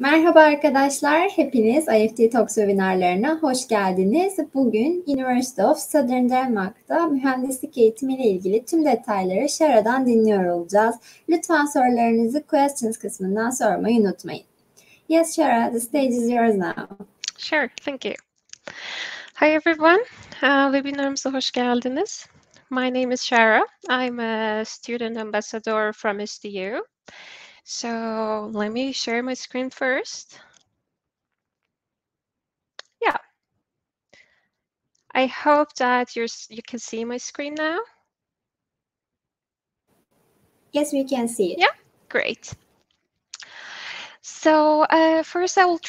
Merhaba arkadaşlar, hepiniz IEFT Talks webinarlarına hoş geldiniz. Bugün University of Southern Denmark'ta mühendislik eğitimiyle ilgili tüm detayları Shara'dan dinliyor olacağız. Lütfen sorularınızı questions kısmından sormayı unutmayın. Yes, Shara, the stage is yours now. Sure, thank you. Hi everyone, webinarımıza hoş geldiniz. My name is Shara. I'm a student ambassador from SDU. So let me share my screen first. Yeah, I hope that you can see my screen now. Yes, we can see it. Yeah, great. So first I will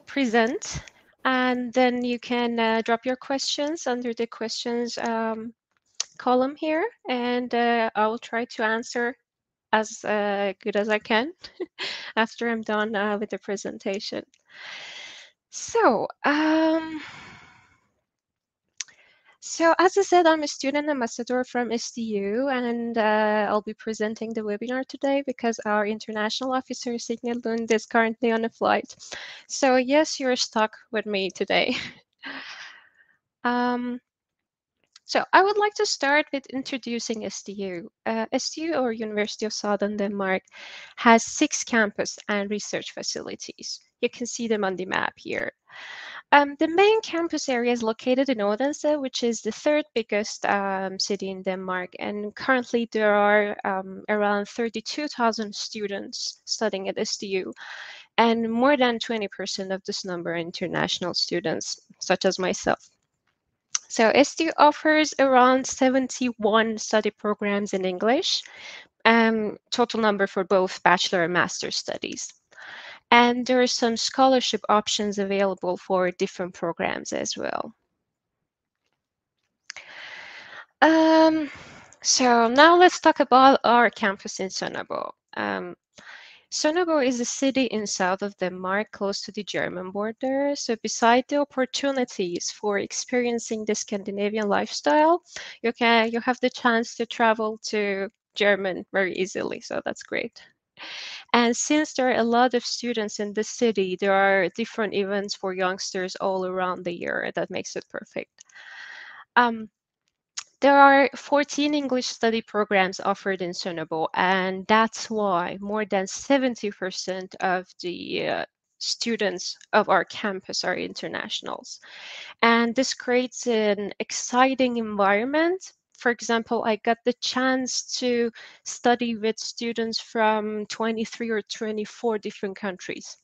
present, and then you can drop your questions under the questions column here, and I will try to answer as good as I can after I'm done with the presentation. So, as I said, I'm a student ambassador from SDU, and I'll be presenting the webinar today because our international officer, Signe Lund, is currently on a flight. So yes, you're stuck with me today. So I would like to start with introducing SDU. SDU, or University of Southern Denmark, has 6 campus and research facilities. You can see them on the map here. The main campus area is located in Odense, which is the 3rd biggest city in Denmark. And currently there are around 32,000 students studying at SDU. And more than 20% of this number are international students, such as myself. So SDU offers around 71 study programs in English, total number for both bachelor and master studies. And there are some scholarship options available for different programs as well. So now let's talk about our campus in Sonnabo. Sonnabo is a city in south of Denmark, close to the German border. So beside the opportunities for experiencing the Scandinavian lifestyle, you have the chance to travel to German very easily. So that's great. And since there are a lot of students in the city, there are different events for youngsters all around the year. That makes it perfect. There are 14 English study programs offered in Sonnabo, and that's why more than 70% of the students of our campus are internationals. And this creates an exciting environment. For example, I got the chance to study with students from 23 or 24 different countries.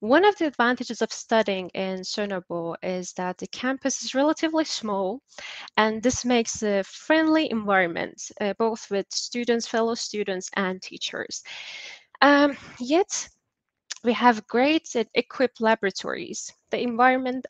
One of the advantages of studying in Sonnabo is that the campus is relatively small, and this makes a friendly environment, both with students, fellow students, and teachers. Yet, we have great and equipped laboratories. The environment,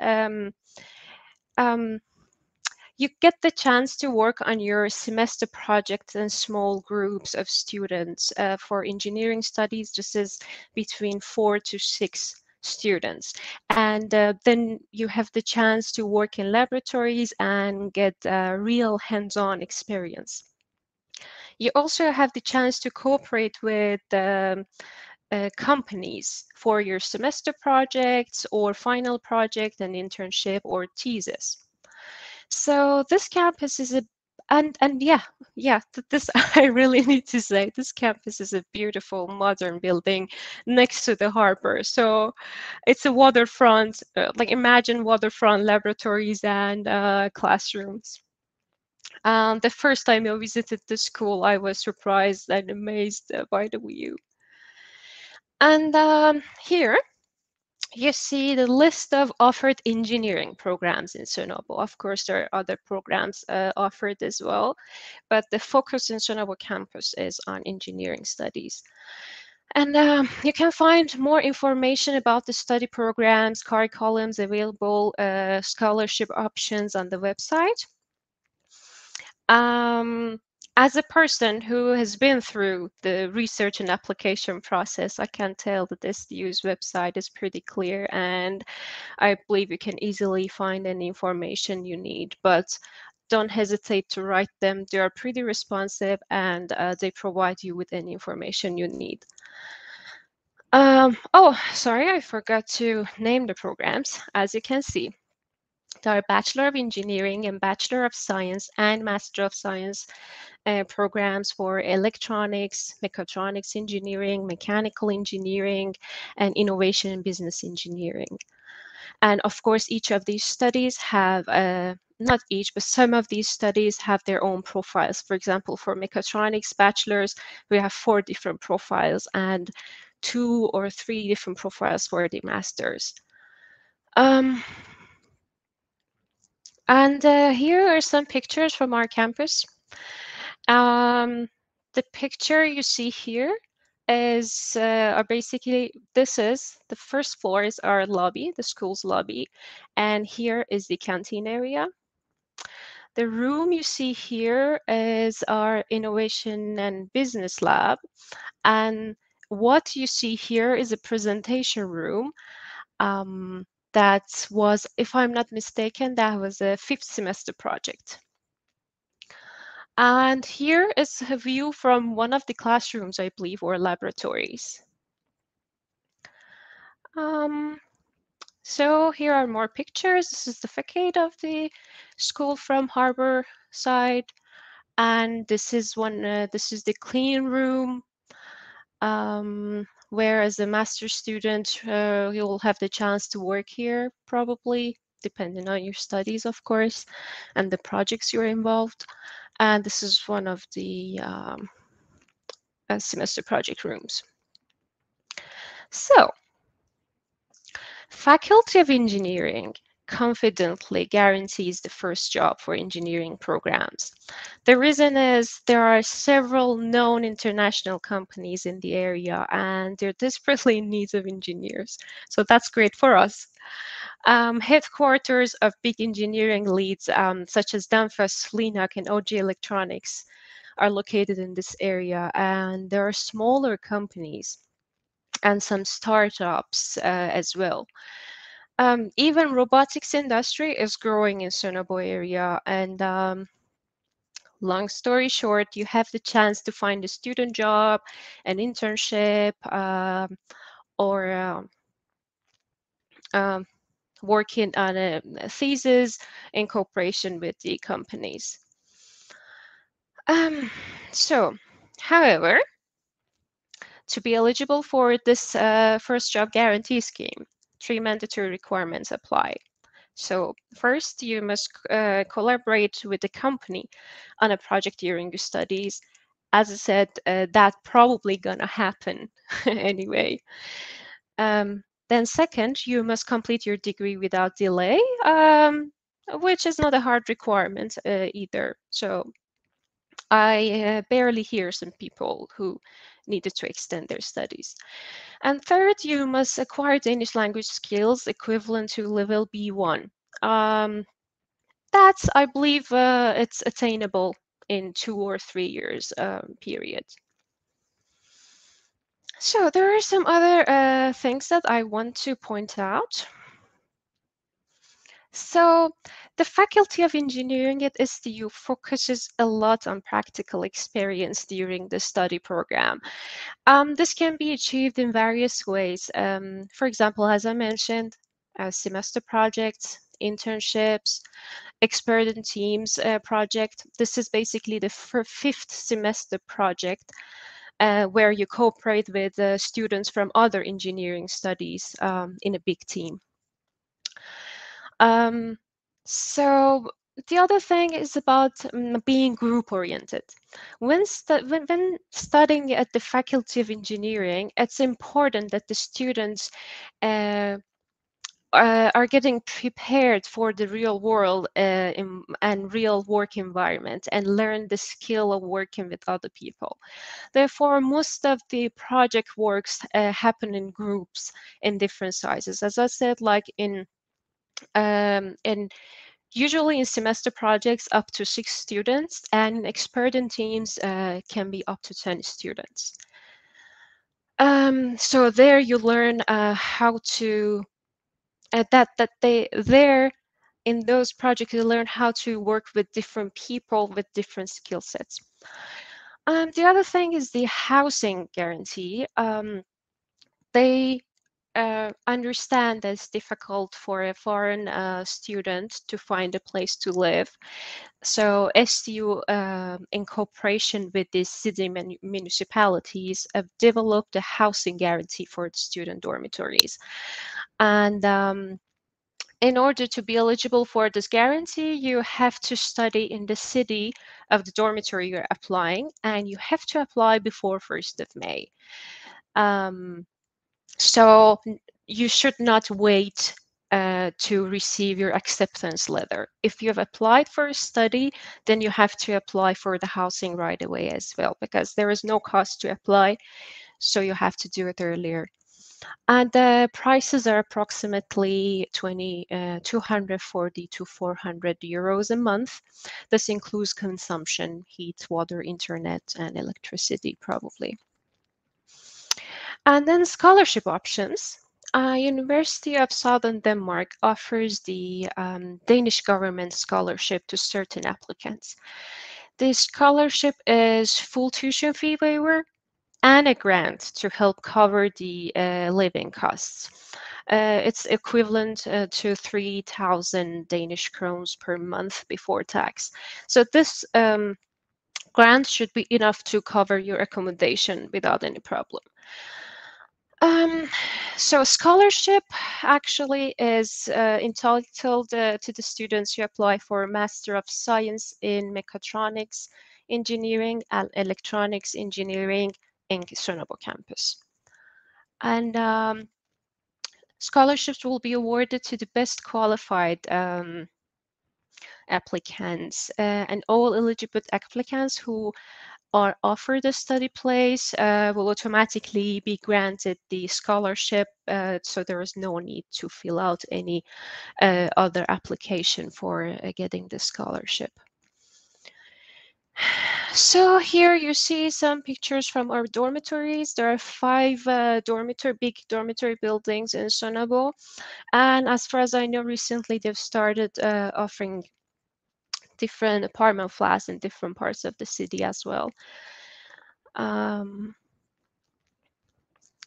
you get the chance to work on your semester projects in small groups of students. For engineering studies, this is between 4 to 6 students. And then you have the chance to work in laboratories and get real hands-on experience. You also have the chance to cooperate with companies for your semester projects or final project, an internship, or thesis. So this campus is this I really need to say, this campus is a beautiful modern building next to the harbor. So it's a waterfront, like imagine waterfront laboratories and classrooms. The first time I visited the school, I was surprised and amazed by the view. And here you see the list of offered engineering programs in Sonnabo. Of course, there are other programs offered as well, but the focus in Sonnabo campus is on engineering studies. And you can find more information about the study programs, curriculums available, scholarship options on the website. As a person who has been through the research and application process, I can tell that SDU's website is pretty clear, and I believe you can easily find any information you need. But don't hesitate to write them. They are pretty responsive, and they provide you with any information you need. Oh, sorry, I forgot to name the programs. As you can see, there are Bachelor of Engineering and Bachelor of Science and Master of Science programs for electronics, mechatronics engineering, mechanical engineering, and innovation and business engineering. And of course, each of these studies have, not each, but some of these studies have their own profiles. For example, for mechatronics bachelors, we have 4 different profiles and 2 or 3 different profiles for the masters. And here are some pictures from our campus. The picture you see here is basically, this is the first floor is our lobby, the school's lobby, and here is the canteen area. The room you see here is our innovation and business lab, and what you see here is a presentation room. That was, if I'm not mistaken, that was a 5th semester project. And here is a view from one of the classrooms, I believe, or laboratories. So here are more pictures. This is the facade of the school from harbor side. And this is this is the clean room, where as a master's student, you'll have the chance to work here, probably, depending on your studies, of course, and the projects you're involved. And this is one of the semester project rooms. So, Faculty of Engineering confidently guarantees the first job for engineering programs. The reason is there are several known international companies in the area, and they're desperately in need of engineers. So that's great for us. Headquarters of big engineering leads, such as Danfoss, Linux, and OG Electronics, are located in this area, and there are smaller companies and some startups as well. Even robotics industry is growing in Sonobo area, and long story short, you have the chance to find a student job, an internship, or working on a thesis in cooperation with the companies. So, however, to be eligible for this first job guarantee scheme, 3 mandatory requirements apply. So first, you must collaborate with the company on a project during your studies. As I said, that's probably gonna happen anyway. Then second, you must complete your degree without delay, which is not a hard requirement either. So I barely hear some people who needed to extend their studies. And third, you must acquire Danish language skills equivalent to level B1. That's, I believe, it's attainable in 2 or 3 years period. So there are some other things that I want to point out. So the Faculty of Engineering at STU focuses a lot on practical experience during the study program. This can be achieved in various ways. For example, as I mentioned, semester projects, internships, expert in teams project. This is basically the 5th semester project where you cooperate with students from other engineering studies in a big team. So the other thing is about being group oriented. When studying at the Faculty of Engineering, it's important that the students are getting prepared for the real world and real work environment and learn the skill of working with other people. Therefore, most of the project works happen in groups in different sizes. As I said, like in usually in semester projects up to 6 students, and in expert in teams can be up to 10 students. So there you learn how to there in those projects, you learn how to work with different people with different skill sets. The other thing is the housing guarantee. They understand that it's difficult for a foreign student to find a place to live. So STU, in cooperation with the city municipalities, have developed a housing guarantee for the student dormitories. And in order to be eligible for this guarantee, you have to study in the city of the dormitory you're applying, and you have to apply before 1st of May. So you should not wait to receive your acceptance letter. If you have applied for a study, then you have to apply for the housing right away as well, because there is no cost to apply, so you have to do it earlier. And the prices are approximately 240 to 400 euros a month. This includes consumption, heat, water, internet, and electricity, probably. And then scholarship options. University of Southern Denmark offers the Danish government scholarship to certain applicants. This scholarship is full tuition fee waiver and a grant to help cover the living costs. It's equivalent to 3,000 Danish krones per month before tax. So this grant should be enough to cover your accommodation without any problem. So scholarship actually is entitled to the students who apply for a Master of Science in Mechatronics Engineering and Electronics Engineering in Sonabo campus. And scholarships will be awarded to the best qualified applicants, and all eligible applicants who are offered a study place will automatically be granted the scholarship, so there is no need to fill out any other application for getting the scholarship. So here you see some pictures from our dormitories. There are 5 big dormitory buildings in Sonabo, and as far as I know, recently they've started offering different apartment flats in different parts of the city as well.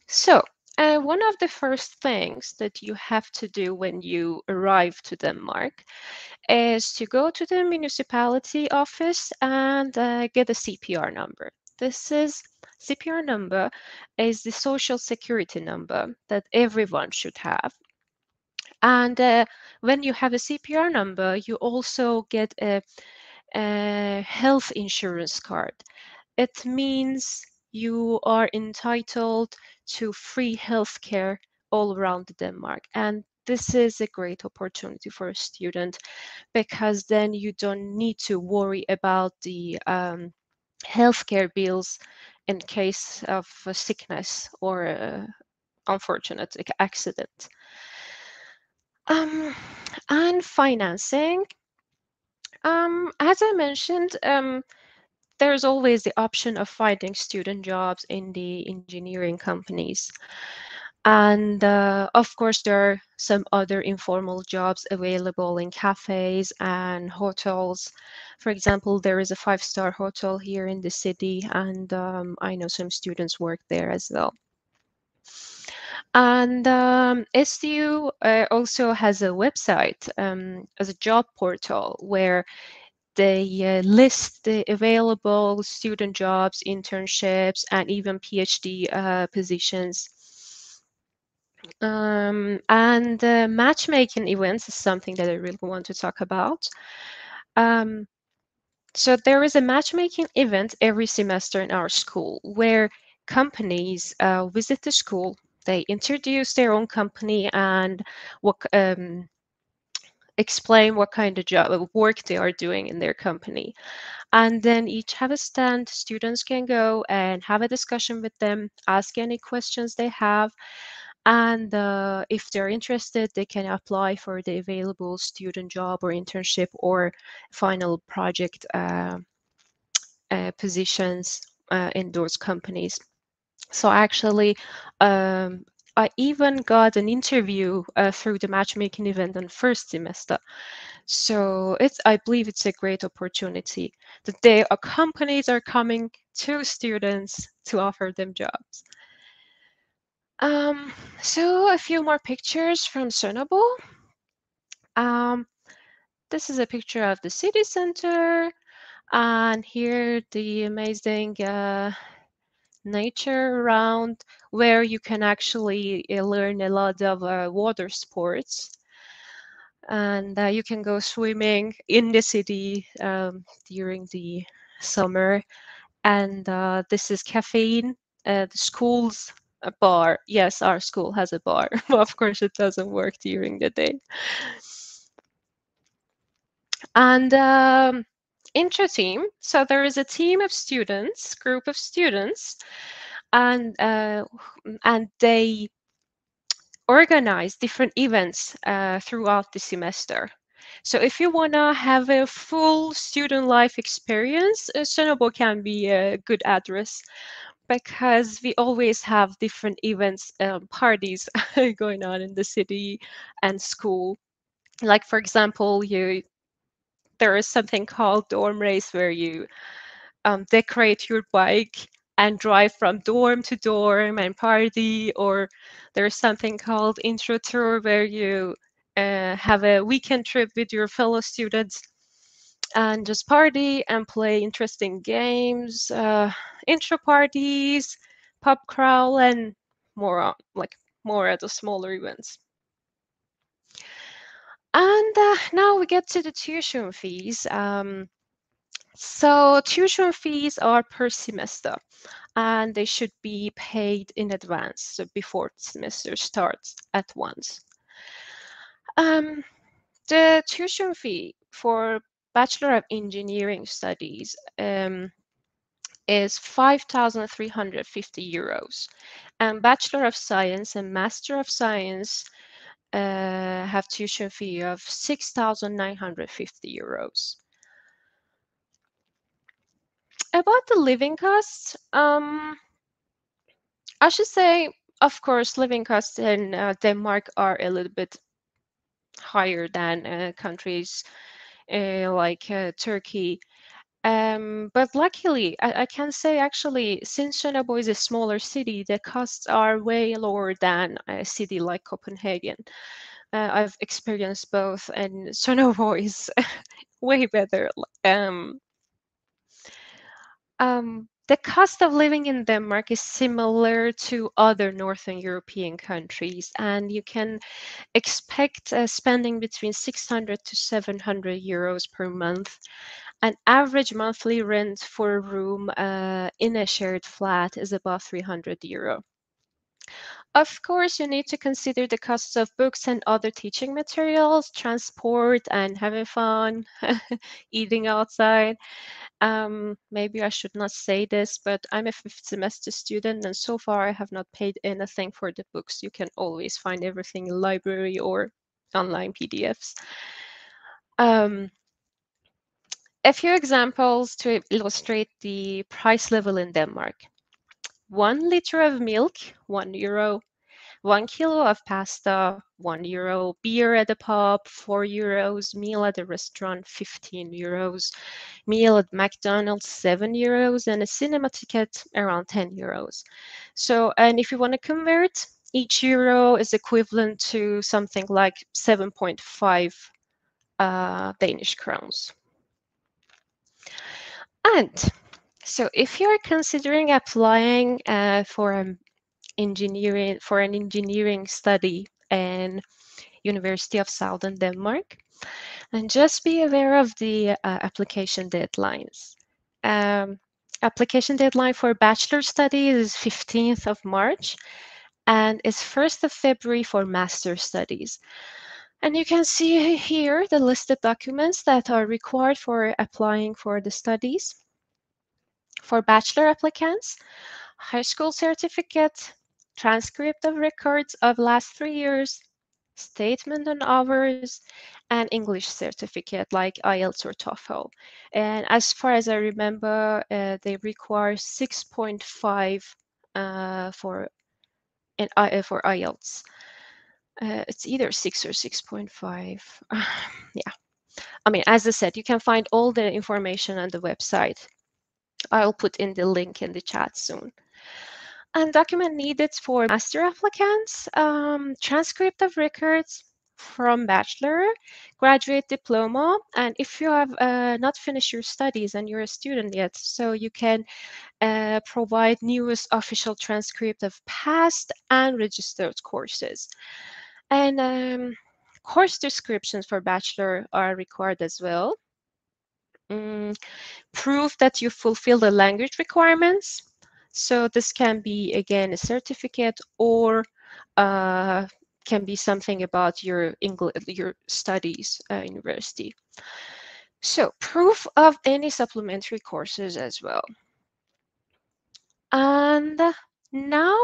So one of the first things that you have to do when you arrive to Denmark is to go to the municipality office and get a CPR number. CPR number is the social security number that everyone should have. And when you have a CPR number, you also get a health insurance card. It means you are entitled to free healthcare all around Denmark. And this is a great opportunity for a student, because then you don't need to worry about the healthcare bills in case of a sickness or an unfortunate accident. And financing. As I mentioned, there's always the option of finding student jobs in the engineering companies. And of course, there are some other informal jobs available in cafes and hotels. For example, there is a 5-star hotel here in the city, and I know some students work there as well. And STU also has a website as a job portal where they list the available student jobs, internships, and even PhD positions. And matchmaking events is something that I really want to talk about. So there is a matchmaking event every semester in our school where companies visit the school. They introduce their own company and explain what kind of work they are doing in their company. And then each have a stand. Students can go and have a discussion with them, ask any questions they have. And if they're interested, they can apply for the available student job or internship or final project positions in those companies. So actually, I even got an interview through the matchmaking event in first semester. So I believe it's a great opportunity that companies are coming to students to offer them jobs. So a few more pictures from Sonobor. This is a picture of the city center, and here the amazing nature around, where you can actually learn a lot of water sports. And you can go swimming in the city during the summer. And this is caffeine, the school's a bar. Yes, our school has a bar, but of course it doesn't work during the day. And intra-team, so there is a team of students, group of students, and they organize different events throughout the semester. So if you want to have a full student life experience, Sonobor can be a good address, because we always have different events, parties going on in the city and school. Like, for example, there is something called dorm race, where you decorate your bike and drive from dorm to dorm and party. Or there's something called intro tour, where you have a weekend trip with your fellow students and just party and play interesting games, intro parties, pub crawl, and more more at the smaller events. And now we get to the tuition fees. So tuition fees are per semester, and they should be paid in advance, so before the semester starts at once. The tuition fee for Bachelor of Engineering Studies is 5,350 euros, and Bachelor of Science and Master of Science have tuition fee of 6,950 euros. About the living costs, I should say, of course, living costs in Denmark are a little bit higher than countries like Turkey. But luckily, I can say, actually, since Sonobor is a smaller city, the costs are way lower than a city like Copenhagen. I've experienced both, and Sonobor is way better. The cost of living in Denmark is similar to other Northern European countries, and you can expect spending between 600 to 700 euros per month. An average monthly rent for a room in a shared flat is about 300 euro. Of course, you need to consider the costs of books and other teaching materials, transport, and having fun, eating outside. Maybe I should not say this, but I'm a fifth semester student, and so far I have not paid anything for the books. You can always find everything in library or online PDFs. A few examples to illustrate the price level in Denmark. 1 liter of milk, 1 euro. 1 kilo of pasta, 1 euro. Beer at the pub, 4 euros. Meal at the restaurant, 15 euros. Meal at McDonald's, 7 euros. And a cinema ticket, around 10 euros. So, and if you want to convert, each euro is equivalent to something like 7.5 Danish crowns. And so if you're considering applying for an engineering study in University of Southern Denmark, and just be aware of the application deadlines. Application deadline for bachelor studies is 15th of March, and is 1st of February for master studies. And you can see here the listed documents that are required for applying for the studies. For bachelor applicants, high school certificate, transcript of records of last 3 years, statement on hours, and English certificate like IELTS or TOEFL. And as far as I remember, they require 6.5 for for IELTS. It's either 6 or 6.5. Yeah. I mean, as I said, you can find all the information on the website. I'll put in the link in the chat soon. And document needed for master applicants, transcript of records from bachelor, graduate diploma, and if you have not finished your studies and you're a student yet, so you can provide newest official transcript of past and registered courses. And course descriptions for bachelor are required as well. Proof that you fulfill the language requirements. So this can be, again, a certificate or can be something about your studies, university. So proof of any supplementary courses as well. And now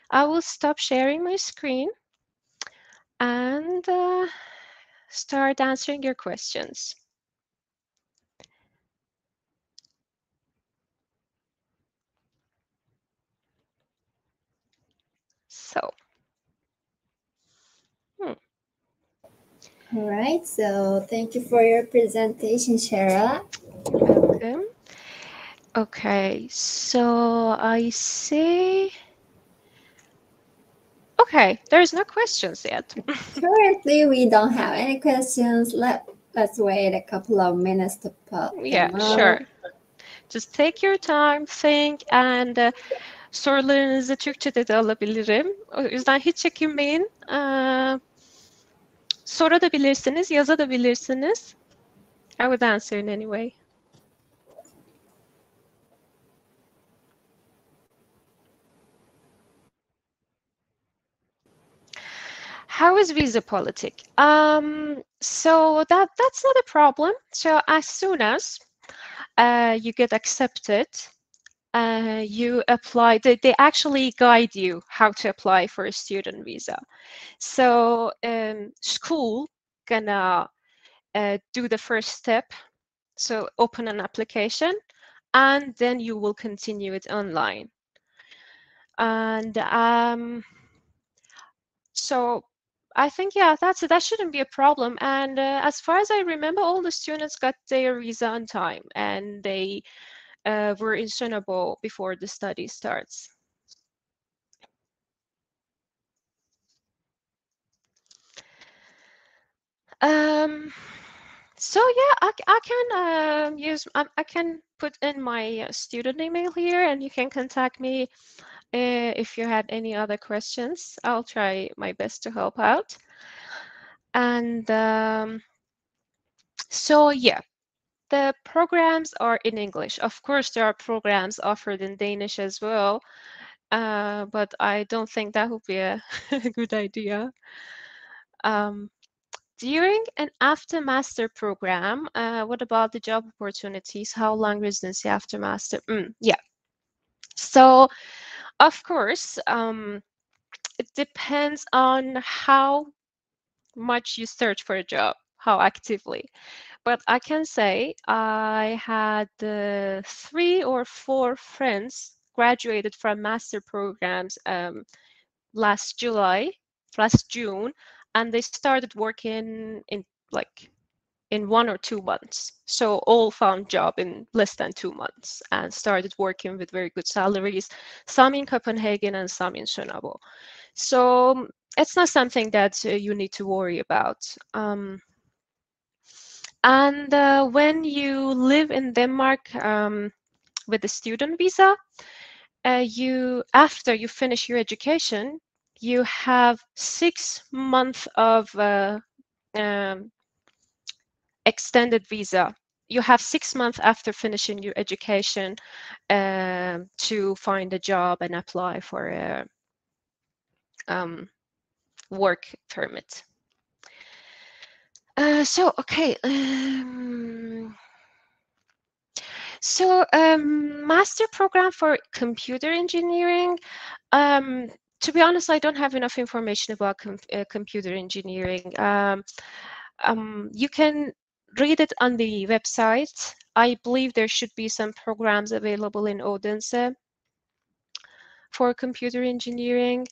I will stop sharing my screen and start answering your questions. So. All right, so thank you for your presentation, Shara. Welcome. Okay, so I see. Okay, there's no questions yet. Currently, we don't have any questions. Let's wait a couple of minutes to put Yeah, them up. sure. Just take your time, think, and sorularınızı Türkçe'de de alabilirim. O yüzden hiç çekinmeyin. Sorabilirsiniz, yazabilirsiniz. I would answer in any way. How is visa politic? So that's not a problem. So as soon as you get accepted, you apply. They actually guide you how to apply for a student visa. So school gonna do the first step. So open an application, and then you will continue it online. And so I think, yeah, that shouldn't be a problem. And as far as I remember, all the students got their visa on time, and they were in Sonabo before the study starts. So yeah, I can use I can put in my student email here, and you can contact me if you had any other questions. I'll try my best to help out. And so yeah, the programs are in English. Of course, there are programs offered in Danish as well, but I don't think that would be a good idea. During and after master program, what about the job opportunities? How long residency after master? Yeah. So, of course, it depends on how much you search for a job, how actively. But I can say I had 3 or 4 friends graduated from master programs last June, and they started working in 1 or 2 months. So all found job in less than 2 months and started working with very good salaries, some in Copenhagen and some in Sonabo. So it's not something that you need to worry about. And when you live in Denmark with a student visa, after you finish your education, you have 6 months of extended visa. You have 6 months after finishing your education to find a job and apply for a work permit. Okay. Master program for computer engineering. To be honest, I don't have enough information about computer engineering. You can read it on the website. I believe there should be some programs available in Odense for computer engineering.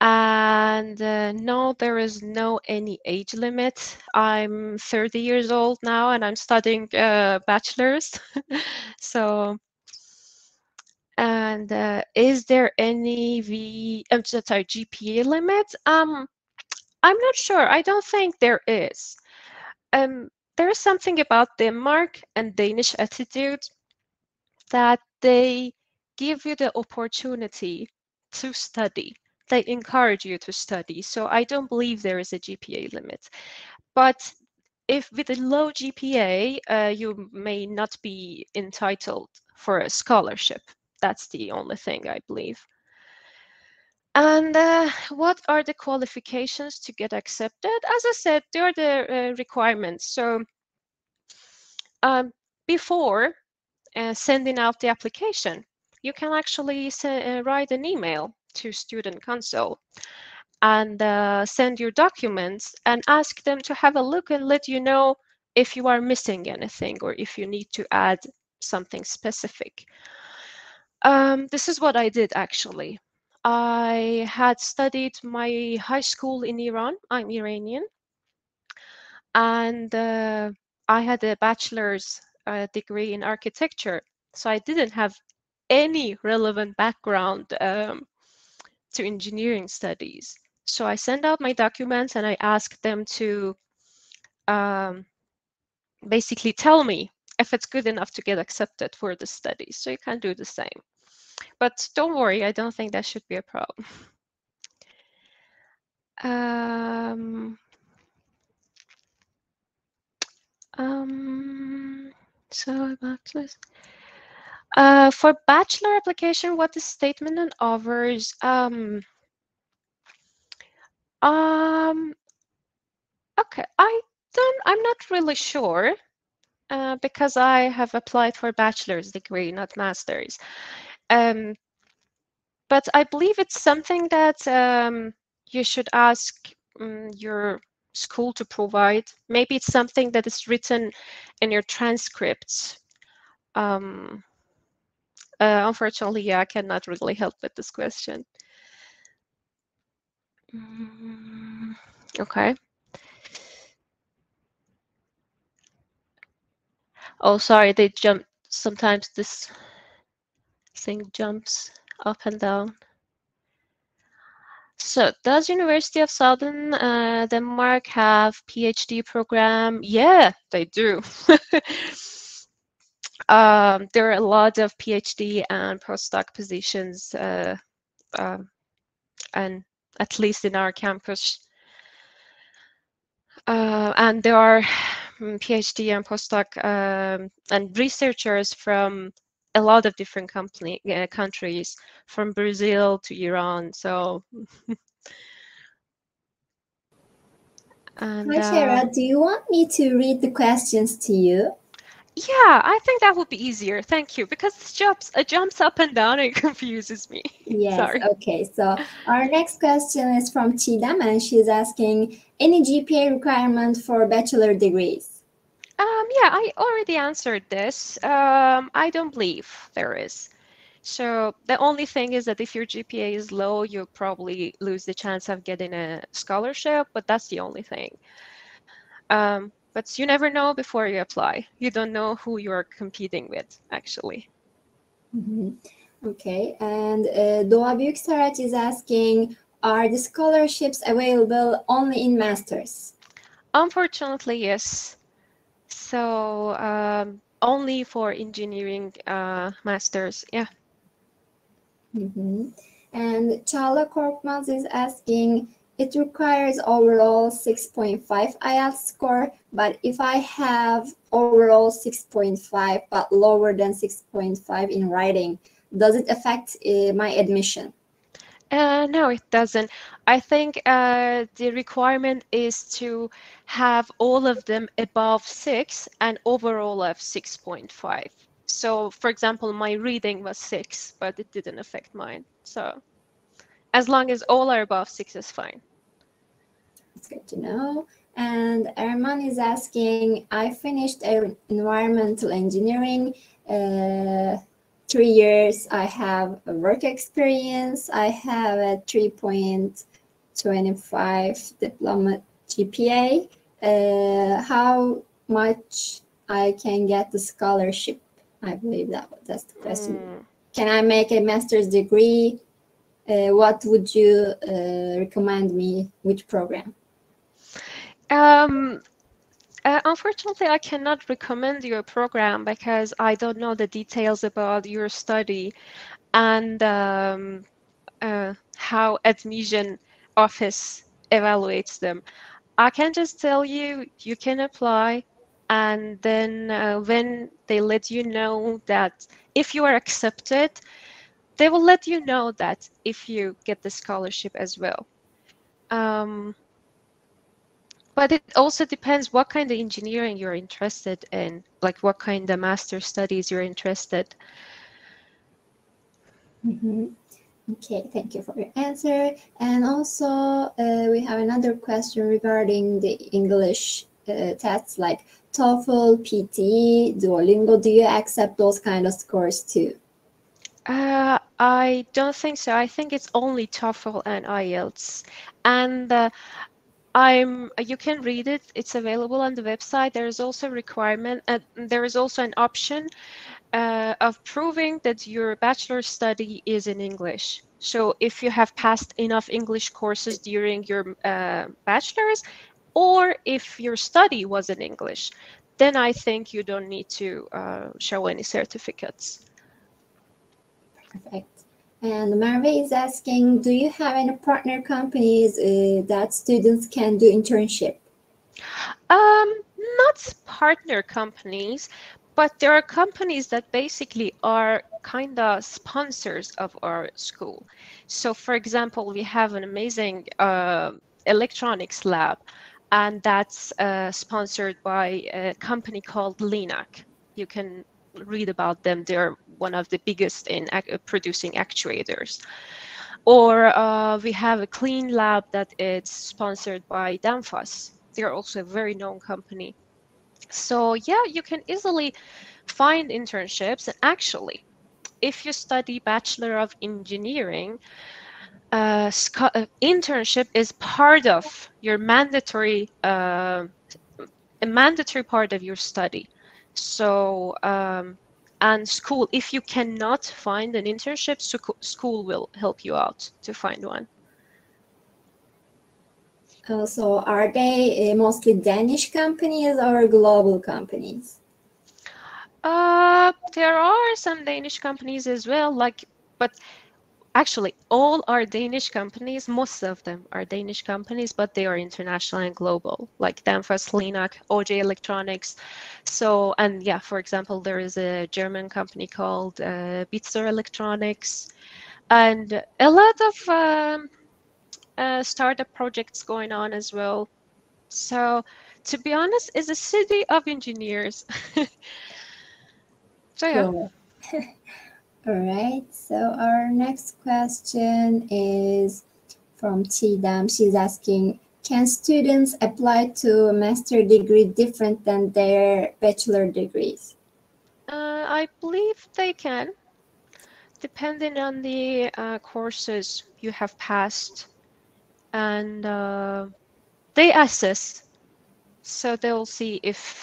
And no, there is no any age limit. I'm 30 years old now, and I'm studying bachelor's. So, and is there any GPA limit? I'm not sure. I don't think there is. There is something about Denmark and Danish attitude that they give you the opportunity to study. They encourage you to study. So I don't believe there is a GPA limit. But if with a low GPA, you may not be entitled for a scholarship. That's the only thing I believe. And what are the qualifications to get accepted? As I said, there are the requirements. So before sending out the application, you can actually write an email to Student Council and send your documents and ask them to have a look and let you know if you are missing anything or if you need to add something specific. This is what I did actually. I had studied my high school in Iran. I'm Iranian. And I had a bachelor's degree in architecture. So I didn't have any relevant background to engineering studies. So I sent out my documents and I asked them to basically tell me if it's good enough to get accepted for the studies. So you can do the same. But don't worry, I don't think that should be a problem. So bachelor's. For bachelor application, what is statement and offers? Okay, I'm not really sure because I have applied for a bachelor's degree, not master's. But I believe it's something that you should ask your school to provide. Maybe it's something that is written in your transcripts. Unfortunately, yeah, I cannot really help with this question. Okay. Oh, sorry, they jump. Sometimes this thing jumps up and down. So, does University of Southern Denmark have PhD program? Yeah, they do. There are a lot of PhD and postdoc positions, and at least in our campus. And there are PhD and postdoc and researchers from a lot of different countries, from Brazil to Iran. So, and Hi, Shara. Do you want me to read the questions to you? yeah, I think that would be easier. Thank you, because it jumps up and down and confuses me. Yes. Sorry. Okay. So our next question is from Chidam, and she's asking, any GPA requirement for bachelor degrees? Yeah, I already answered this. I don't believe there is. So the only thing is that if your GPA is low, you'll probably lose the chance of getting a scholarship, but that's the only thing. But you never know before you apply. You don't know who you're competing with, actually. Okay, and Doğa Büyüksaraç is asking, are the scholarships available only in masters? Unfortunately, yes. So only for engineering masters, yeah. And Çağla Korkmaz is asking, it requires overall 6.5 IELTS score, but if I have overall 6.5 but lower than 6.5 in writing, does it affect my admission? No, it doesn't. I think the requirement is to have all of them above 6 and overall of 6.5. So, for example, my reading was 6, but it didn't affect mine. So, as long as all are above 6 is fine. That's good to know. And Erman is asking, I finished environmental engineering. 3 years. I have a work experience. I have a 3.25 diploma GPA. How much I can get the scholarship? I believe that's the question. Can I make a master's degree? What would you recommend me? Which program? Unfortunately, I cannot recommend you a program because I don't know the details about your study and how admission office evaluates them. I can just tell you, you can apply, and then when they let you know that if you are accepted, they will let you know that if you get the scholarship as well. But it also depends what kind of engineering you're interested in, like what kind of master studies you're interested. Okay, thank you for your answer. And also, we have another question regarding the English tests like TOEFL, PTE, Duolingo. Do you accept those kind of scores too? I don't think so. I think it's only TOEFL and IELTS. And you can read it. It's available on the website. There is also a requirement. There is also an option of proving that your bachelor's study is in English. So if you have passed enough English courses during your bachelor's, or if your study was in English, then I think you don't need to show any certificates. Perfect. And Merve is asking, do you have any partner companies that students can do internship? Not partner companies, but there are companies that basically are kind of sponsors of our school. So for example, we have an amazing electronics lab, and that's sponsored by a company called Linak. You can read about them. They're one of the biggest in producing actuators. Or we have a clean lab that is sponsored by Danfoss. They're also a very known company. So yeah, you can easily find internships. And actually, if you study Bachelor of Engineering, internship is part of your mandatory, a mandatory part of your study. So, and school, if you cannot find an internship, school will help you out to find one. So are they mostly Danish companies or global companies? There are some Danish companies as well, but actually all are Danish companies. Most of them are Danish companies, but they are international and global, like Danfoss, Linak, OJ Electronics. So, and yeah, for example, there is a German company called Bitzer Electronics, and a lot of startup projects going on as well. So, to be honest, it's a city of engineers. So yeah. Cool. All right. So our next question is from Chidam. She's asking, can students apply to a master degree different than their bachelor degrees? I believe they can, depending on the courses you have passed, and they assess. So they'll see if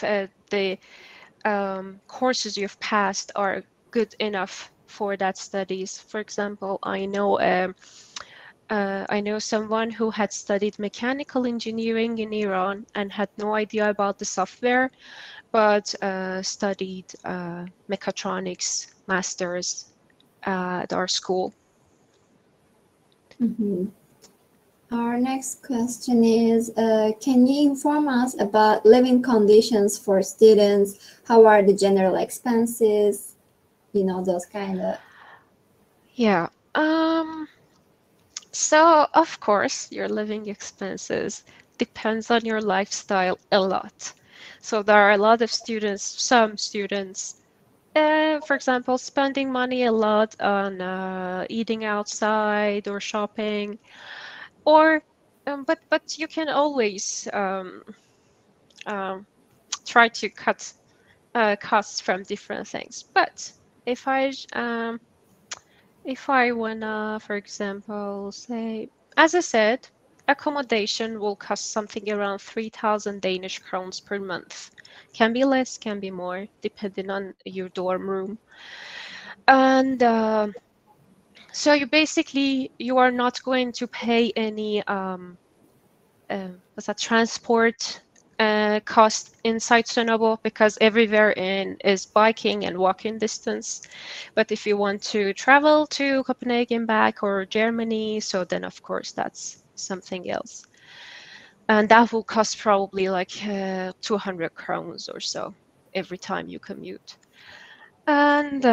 the courses you've passed are good enough for that studies. For example, I know someone who had studied mechanical engineering in Iran and had no idea about the software, but studied mechatronics masters at our school. Mm-hmm. Our next question is, can you inform us about living conditions for students? How are the general expenses? You know, those kind of... Yeah. So of course, your living expenses depends on your lifestyle a lot. So there are a lot of students, some students, for example, spending money a lot on eating outside or shopping, or but you can always try to cut costs from different things. But if I wanna, for example, say, as I said, accommodation will cost something around 3,000 Danish crowns per month. Can be less, can be more, depending on your dorm room. And so you are not going to pay any what's that, transport cost inside Sunnabo, because everywhere in is biking and walking distance. But if you want to travel to Copenhagen back or Germany, so then of course that's something else. And that will cost probably like 200 crowns or so every time you commute. And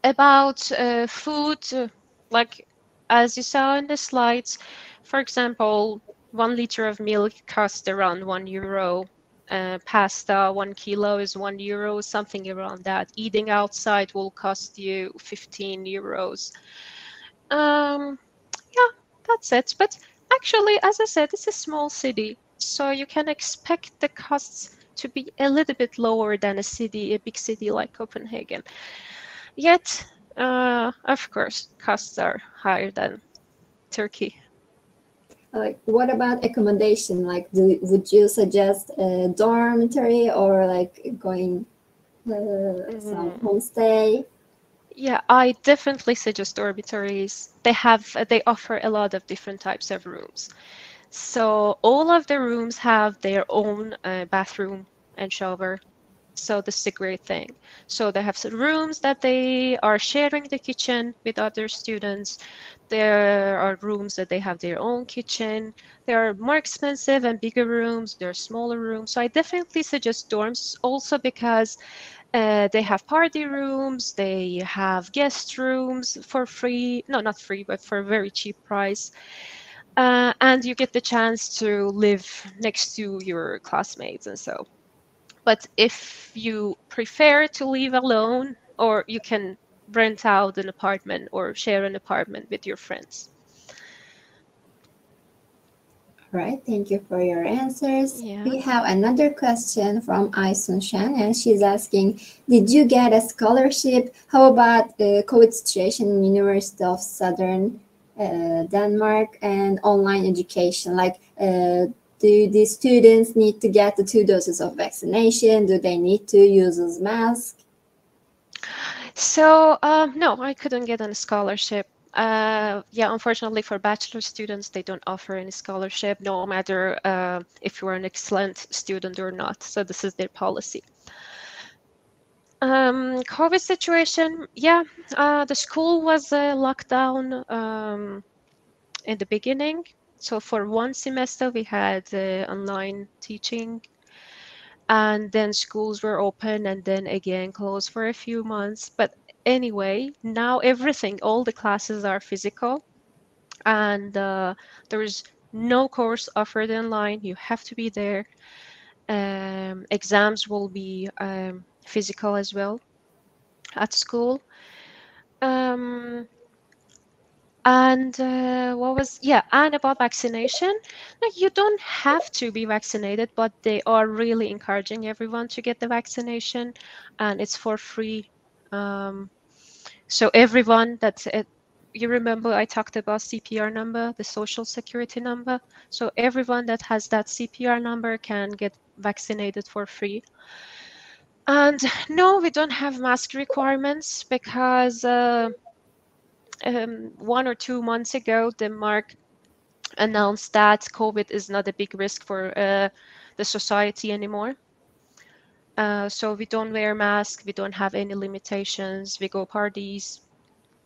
about food, like as you saw in the slides, for example, 1 liter of milk costs around €1. Pasta, 1 kilo is €1, something around that. Eating outside will cost you €15. Yeah, that's it. But actually, as I said, it's a small city, so you can expect the costs to be a little bit lower than a big city like Copenhagen. Yet, of course, costs are higher than Turkey. Like, what about accommodation? Like, would you suggest a dormitory or like going some homestay? Yeah, I definitely suggest dormitories. They offer a lot of different types of rooms. So all of the rooms have their own bathroom and shower. So this is a great thing. So they have some rooms that they are sharing the kitchen with other students. There are rooms that they have their own kitchen. There are more expensive and bigger rooms. There are smaller rooms. So I definitely suggest dorms also because they have party rooms. They have guest rooms for free. No, not free, but for a very cheap price. And you get the chance to live next to your classmates and so. But if you prefer to live alone, or you can rent out an apartment or share an apartment with your friends. All right, thank you for your answers. Yeah. We have another question from Aysun Shan, and she's asking, did you get a scholarship? How about the COVID situation in University of Southern Denmark and online education? Like, do the students need to get the 2 doses of vaccination? Do they need to use a mask? So no, I couldn't get a scholarship. Yeah, unfortunately for bachelor students, they don't offer any scholarship, no matter if you're an excellent student or not. So this is their policy. COVID situation, yeah, the school was locked down in the beginning. So for 1 semester, we had online teaching, and then schools were open and then again closed for a few months. But anyway, now all the classes are physical, and there is no course offered online. You have to be there. Exams will be physical as well at school. And and about vaccination, like, you don't have to be vaccinated, but they are really encouraging everyone to get the vaccination, and it's for free. So everyone you remember I talked about CPR number, the social security number. So everyone that has that CPR number can get vaccinated for free. And no, we don't have mask requirements because 1 or 2 months ago, Denmark announced that COVID is not a big risk for the society anymore. So we don't wear masks, we don't have any limitations, we go parties,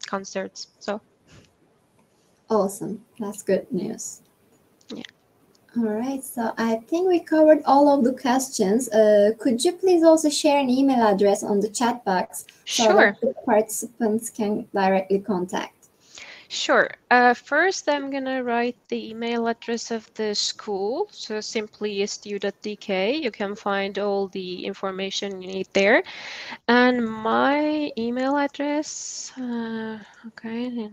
concerts. So Awesome, that's good news. yeah. All right, so I think we covered all of the questions. Could you please also share an email address on the chat box so Sure. that the participants can directly contact? Sure. First, I'm going to write the email address of the school. So simply stu.dk. You can find all the information you need there. And my email address, okay.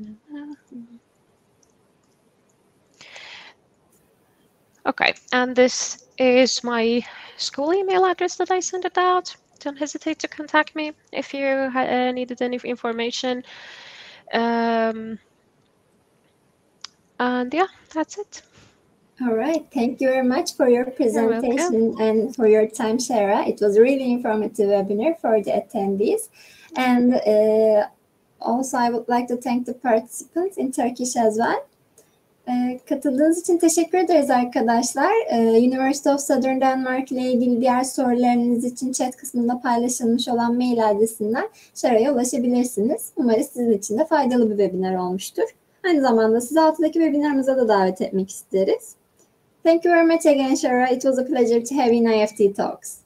Okay, and this is my school email address that I sent it out. don't hesitate to contact me if you needed any information. And yeah, that's it. All right. Thank you very much for your presentation and for your time, Shara. It was a really informative webinar for the attendees. And also, I would like to thank the participants in Turkish as well. Katıldığınız için teşekkür ederiz arkadaşlar. University of Southern Denmark ile ilgili diğer sorularınız için chat kısmında paylaşılmış olan mail adresinden Shara'ya ulaşabilirsiniz. Umarız sizin için de faydalı bir webinar olmuştur. Aynı zamanda sizi alttaki webinarımıza da davet etmek isteriz. Thank you very much again, Shara. It was a pleasure to have you in IEFT Talks.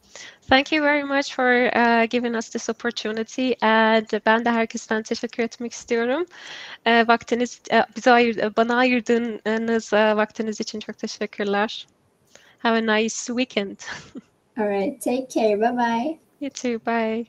Thank you very much for giving us this opportunity. And ben de herkesten teşekkür etmek istiyorum. Bana ayırdığınız vaktiniz için çok teşekkürler. Have a nice weekend. All right. Take care. Bye-bye. You too. Bye.